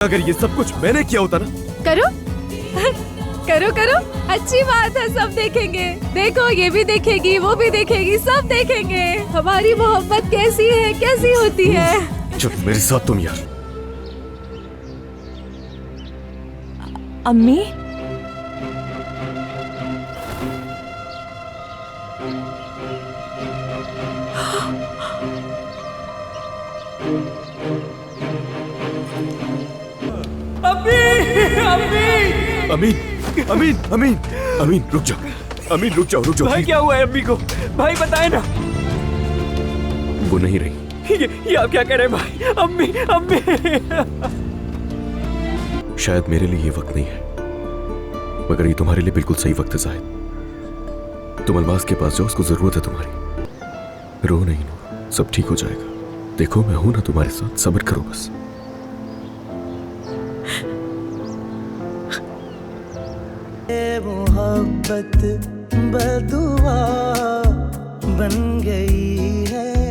अगर ये सब कुछ मैंने किया होता ना। करो करो करो, अच्छी बात है, सब देखेंगे। देखो ये भी देखेगी, वो भी देखेगी, सब देखेंगे हमारी मोहब्बत कैसी है, कैसी होती है। चलो मेरे साथ तुम यार। अम्मी, अमीन अमीन अमीन अमीन रुक जाओ, अमीन रुक जाओ रुक जाओ। भाई क्या हुआ है अम्मी को? भाई बताए ना। वो नहीं रही। ये आप क्या कह रहे हैं भाई? अम्मी अम्मी। शायद मेरे लिए ये वक्त नहीं है, मगर ये तुम्हारे लिए बिल्कुल सही वक्त है जाहिद। तुम अलमास के पास जाओ, उसको जरूरत है तुम्हारी। रो नहीं नो, सब ठीक हो जाएगा। देखो मैं हूं ना तुम्हारे साथ, सब्र करो बस। मोहब्बत बदुआ बन गई है।